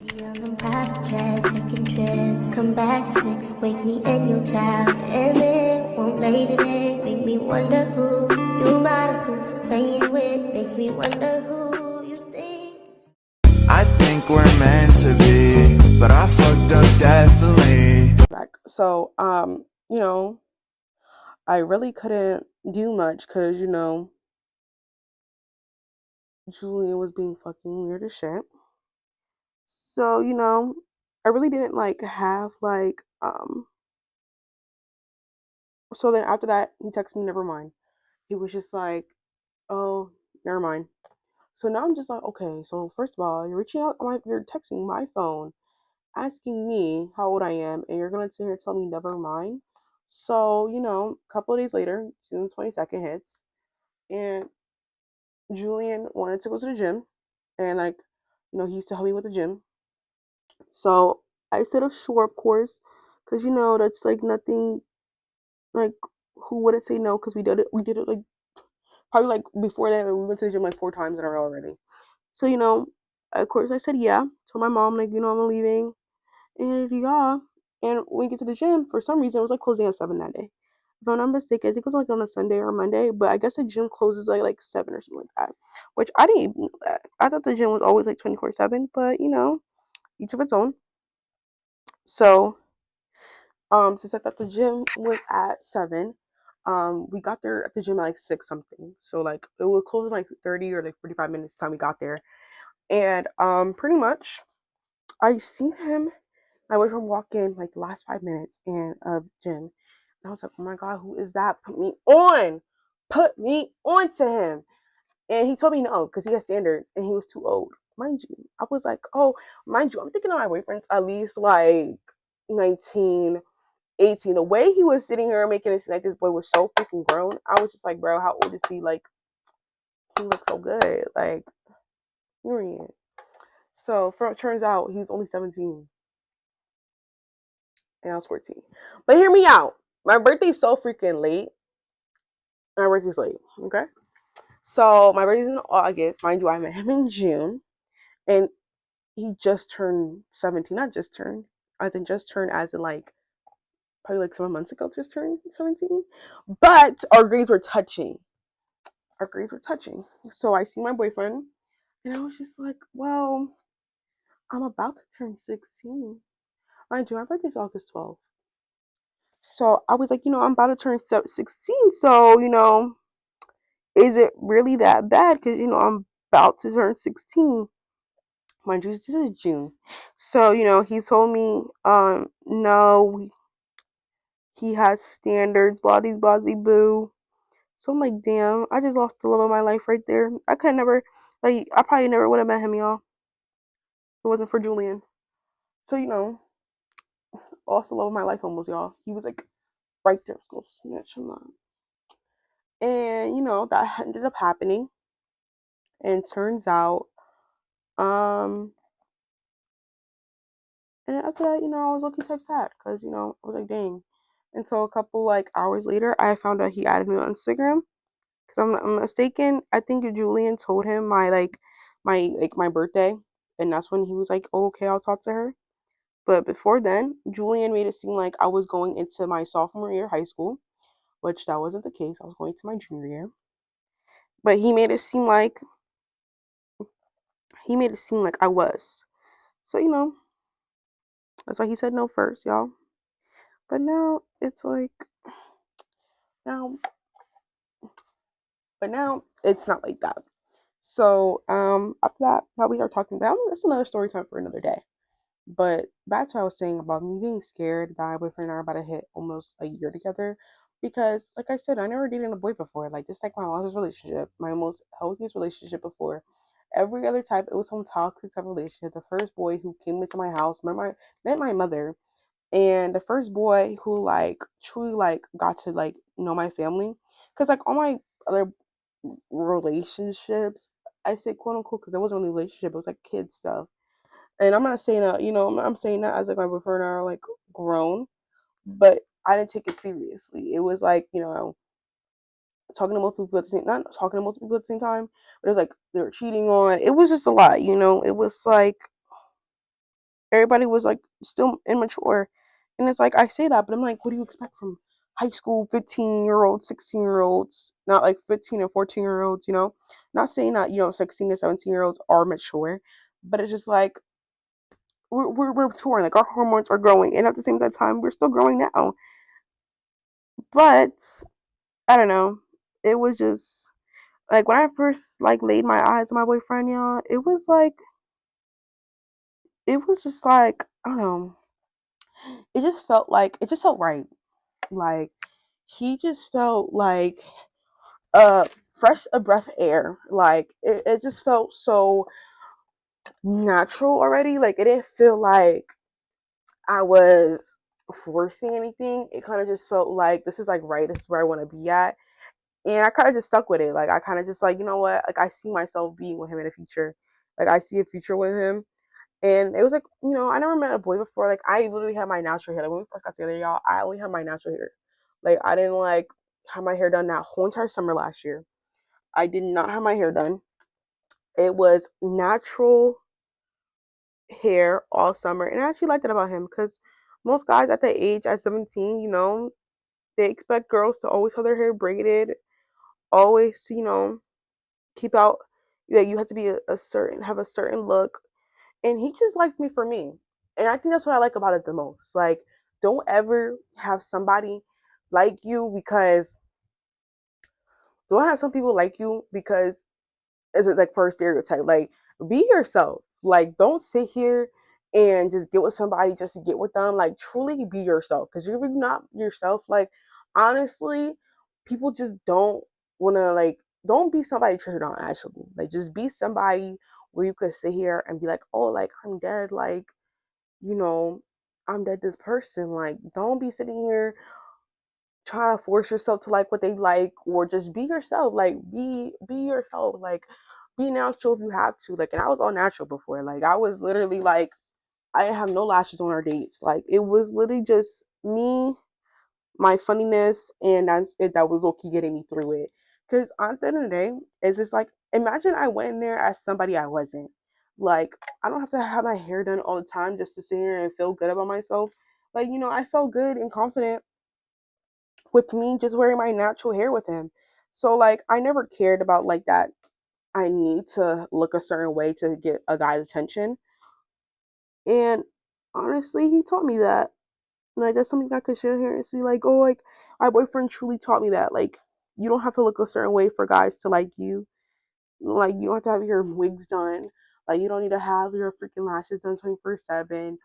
On them private jets, taking trips, come back at 6, wake me and your child, and then won't lay today, make me wonder who you might have been playing with, makes me wonder who you think. I think we're meant to be, but I fucked up definitely. So, I really couldn't do much because, Julian was being fucking weird as shit. So, I really didn't have so then after that he texted me, never mind. He was just like, oh, never mind. So now I'm just like, okay, so first of all, you're texting my phone, asking me how old I am, and you're gonna sit here and tell me never mind. So, a couple of days later, June 22nd hits, and Julian wanted to go to the gym, and he used to help me with the gym. So I said, sure, of course, because that's like nothing. Like, who wouldn't say no? Because we did it like probably like before that. We went to the gym like 4 times in a row already. So of course I said yeah. Told my mom like I'm leaving, and yeah. And when we get to the gym, for some reason it was like closing at 7 that day. If I'm not mistaken, I think it was like on a Sunday or Monday, but I guess the gym closes like 7 or something like that. Which I didn't even know that. I thought the gym was always like 24/7, but each of its own. So since I thought the gym was at 7, we got there at the gym at like 6 something. So like it would close in like 30 or like 45 minutes time we got there. And pretty much I seen him. I went from walk in like the last 5 minutes in a gym. And I was like, oh my God, who is that? Put me on. Put me on to him. And he told me no, because he has standards and he was too old. Mind you. I was like, oh, mind you, I'm thinking of my boyfriend's at least like 19, 18. The way he was sitting here making it seem like this boy was so freaking grown, I was just like, bro, how old is he? Like, he looks so good. Like, period. So, turns out he was only 17 and I was 14. But hear me out. My birthday's so freaking late. My birthday's late, okay? So, my birthday's in August. Mind you, I met him in June. And he just turned 17. Not just turned. Just turned as in like probably like 7 months ago, just turned 17. But our grades were touching. So I see my boyfriend, and I was just like, well, I'm about to turn 16. Mind you, my birthday's August 12th. So I was like, I'm about to turn 16. So, is it really that bad? Because, I'm about to turn 16. Mind you, this is June. So, he told me, no, he has standards, blah, blah, boo. So I'm like, damn, I just lost the love of my life right there. I could never, I probably never would have met him, y'all. If it wasn't for Julian. So, lost the love of my life almost, y'all. He was like right there. Let's go snatch him up. And, that ended up happening. And turns out, um, and after that, I was looking type sad because, I was like, dang. And so a couple like hours later, I found out he added me on Instagram. Because I'm mistaken, I think Julian told him my birthday, and that's when he was like, oh, okay, I'll talk to her. But before then, Julian made it seem like I was going into my sophomore year of high school, which that wasn't the case. I was going to my junior year. But he made it seem like I was. So, that's why he said no first, y'all. But now it's like now but now it's not like that. So, after that, how we start talking about that's another story time for another day. But back to what I was saying about me being scared that my boyfriend and I are about to hit almost a year together. Because, like I said, I never dated a boy before. Like, just like my last relationship, my most healthiest relationship before. Every other type, it was some toxic type of relationship. The first boy who came into my house met my mother, and the first boy who like truly like got to like know my family. Cause like all my other relationships, I say quote unquote, because it wasn't really a relationship. It was like kid stuff, and I'm not saying that, I'm saying that as like my boyfriend and I are like grown, but I didn't take it seriously. It was like, talking to multiple people at the same not talking to multiple people at the same time, but it was like they were cheating on. It was just a lot, It was like Everybody was like still immature. And it's like I say that, but I'm like, what do you expect from high school 15-year-olds, 16-year-olds, not like 15 and 14-year-olds, you know? Not saying that, 16 to 17-year-olds are mature, but it's just like we're maturing, like our hormones are growing, and at the same time, we're still growing now. But I don't know. It was just like when I first like laid my eyes on my boyfriend, y'all, it was just like I don't know. It just felt right. Like he just felt like fresh a breath of air. Like it just felt so natural already. Like it didn't feel like I was forcing anything. It kind of just felt like this is like right, this is where I want to be at. And I kind of just stuck with it. Like I kind of just like, you know what? Like I see myself being with him in the future. Like I see a future with him. And it was like, I never met a boy before. Like I literally had my natural hair. Like when we first got together, y'all, I only had my natural hair. Like I didn't like have my hair done that whole entire summer last year. I did not have my hair done. It was natural hair all summer. And I actually liked that about him because most guys at that age, at 17, they expect girls to always have their hair braided, always, keep out, yeah, you have to be have a certain look. And he just liked me for me. And I think that's what I like about it the most. Like, don't ever have somebody like you because don't have some people like you because is it like for a stereotype? Like, be yourself. Like, don't sit here and just get with somebody just to get with them. Like, truly be yourself. Because you're not yourself. Like, honestly, people just don't want to, like, don't be somebody to turn on, actually. Like, just be somebody where you could sit here and be like, oh, like, I'm dead. Like, you know, I'm dead this person. Like, don't be sitting here trying to force yourself to like what they like or just be yourself. Like be yourself. Like be natural if you have to. Like and I was all natural before. Like I was literally like I didn't have no lashes on our dates. Like it was literally just me, my funniness, and that's it. That was okay getting me through it. Because at the end of the day, it's just like imagine I went in there as somebody I wasn't. Like I don't have to have my hair done all the time just to sit here and feel good about myself. Like I felt good and confident with me just wearing my natural hair with him. So like I never cared about like that I need to look a certain way to get a guy's attention. And honestly, he taught me that. Like that's something I could share here and see like, oh like my boyfriend truly taught me that. Like you don't have to look a certain way for guys to like you. Like you don't have to have your wigs done. Like you don't need to have your freaking lashes done 24/7.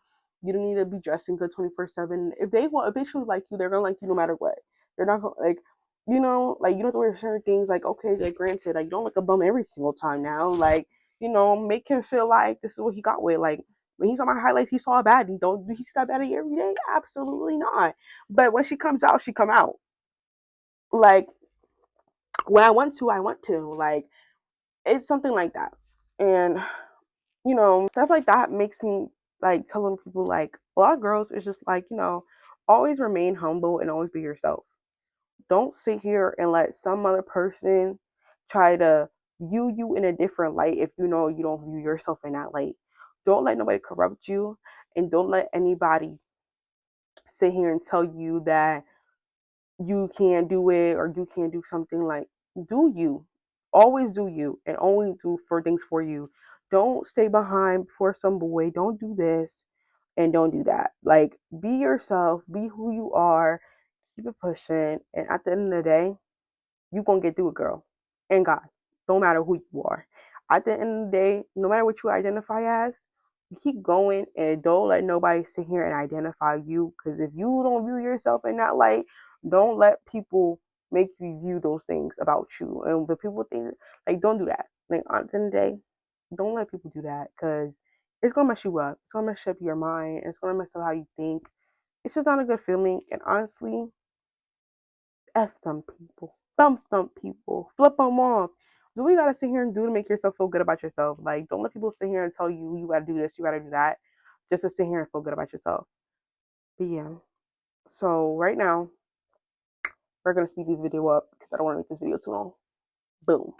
You don't need to be dressing good 24/7. If they truly like you, they're gonna like you no matter what. They're not gonna like like you don't have to wear certain things like okay, like granted, like you don't look a bum every single time now. Like, make him feel like this is what he got with. Like when he saw my highlights, he saw a baddie. Don't do he see that baddie every day? Absolutely not. But when she comes out, she come out. Like when I want to. Like it's something like that. And stuff like that makes me like telling people like a lot of girls is just like, always remain humble and always be yourself. Don't sit here and let some other person try to view you in a different light if you know you don't view yourself in that light. Don't let nobody corrupt you and don't let anybody sit here and tell you that you can't do it or you can't do something. Like do you always do you and only do for things for you. Don't stay behind for some boy. Don't do this and don't do that. Like be yourself, be who you are, keep it pushing, and at the end of the day you gonna get through it, girl, and God. Don't matter who you are. At the end of the day, no matter what you identify as, you keep going and don't let nobody sit here and identify you. Because if you don't view yourself in that light, don't let people make you view those things about you. And the people think like don't do that. Like at the end of the day, don't let people do that because it's gonna mess you up. It's gonna mess up your mind. It's gonna mess up how you think. It's just not a good feeling. And honestly, F them people. Thump people. Flip them off. Do we gotta sit here and do to make yourself feel good about yourself? Like, don't let people sit here and tell you you gotta do this, you gotta do that, just to sit here and feel good about yourself. But yeah. So right now, we're gonna speed this video up because I don't want to make this video too long. Boom.